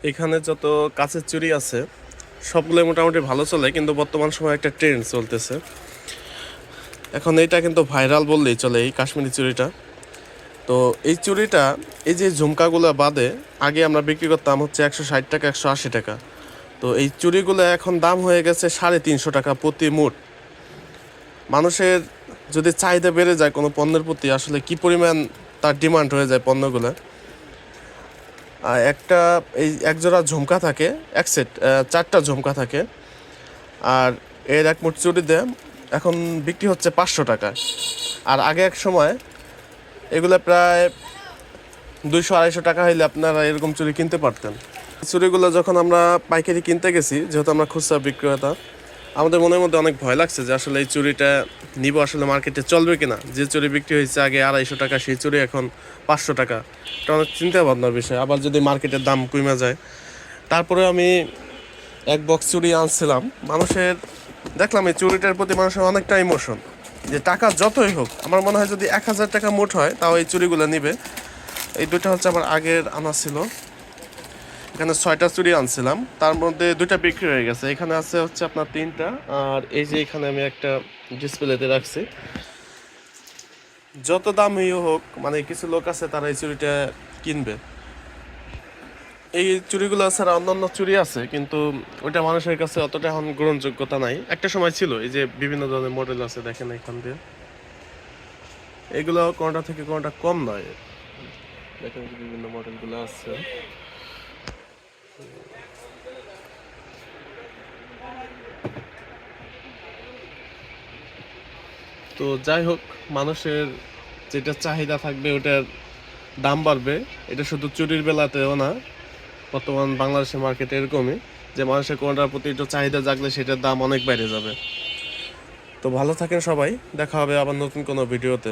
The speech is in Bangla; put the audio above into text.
এখানে যত কাঁচের চুড়ি আছে সবগুলোই মোটামুটি ভালো চলে, কিন্তু বর্তমান সময়ে একটা ট্রেন্ড চলতেছে। এখন এইটা কিন্তু ভাইরাল বললেই চলে, এই কাশ্মীরি চুড়িটা। তো এই চুড়িটা, এই যে ঝুমকাগুলো বাদে আগে আমরা বিক্রি করতাম হচ্ছে 160 টাকা, 180 টাকা। তো এই চুড়িগুলো এখন দাম হয়ে গেছে 350 টাকা প্রতি মুঠ। মানুষের যদি চাহিদা বেড়ে যায় কোনো পণ্যের প্রতি, আসলে কি পরিমাণ তার ডিমান্ড হয়ে যায় পণ্যগুলো। একটা এই একজোড়া ঝুমকা থাকে, এক সেট 4টা ঝুমকা থাকে, আর এর এক মুঠ চুড়িতে এখন বিক্রি হচ্ছে 500 টাকা। আর আগে এক সময় এগুলো প্রায় 200-250 টাকা হইলে আপনারা এরকম চুড়ি কিনতে পারতেন। চুড়িগুলো যখন আমরা পাইকারি কিনতে গেছি, যেহেতু আমরা খুচরা বিক্রেতা, আমাদের মনের মধ্যে অনেক ভয় লাগছে যে আসলে এই চুড়িটা নিব, আসলে মার্কেটে চলবে কিনা। যে চুড়ি বিক্রি হয়েছে আগে 250 টাকা, সেই চুড়ি এখন 500 টাকা। এটা অনেক চিন্তা ভাবনার বিষয়, আবার যদি মার্কেটের দাম কমে যায়। তারপরে আমি এক বক্স চুড়ি আনছিলাম। মানুষের দেখলাম এই চুড়িটার প্রতি মানুষের অনেকটা ইমোশন, যে টাকা যতই হোক, আমার মনে হয় যদি 1000 টাকা মোট হয় তাও এই চুড়িগুলো নিবে। এই দুটো হচ্ছে আমার আগের আনা ছিল। এখানে 6টা চুড়ি আনছিলাম, তার মধ্যে 2টা বিক্রি হয়ে গেছে। এখানে আছে হচ্ছে আপনার 3টা, আর এই যে এখানে আমি একটা ডিসপ্লেতে রাখছি। যত দামই হোক, মানে কিছু লোক আছে তারা এই চুড়িটা কিনবে। এই চুড়িগুলো ছাড়া অন্যান্য চুড়ি আছে, কিন্তু ওইটা মানুষের কাছে অতটা এখন গ্রহণযোগ্যতা নাই। একটা সময় ছিল, এই যে বিভিন্ন ধরনের মডেল আছে দেখেন এখান দিয়ে, এগুলো কোনটা থেকে কোনটা কম নয়। দেখেন বিভিন্ন মডেলগুলো আছে। তো যাই হোক, মানুষের যেটা চাহিদা থাকবে ওটার দাম বাড়বে। এটা শুধু চুরির বেলাতেও না, বর্তমান বাংলাদেশের মার্কেটে এরকমই, যে মানুষের কোনটার প্রতি একটু চাহিদা জাগলে সেটার দাম অনেক বেড়ে যাবে। তো ভালো থাকেন সবাই, দেখা হবে আবার নতুন কোনো ভিডিওতে।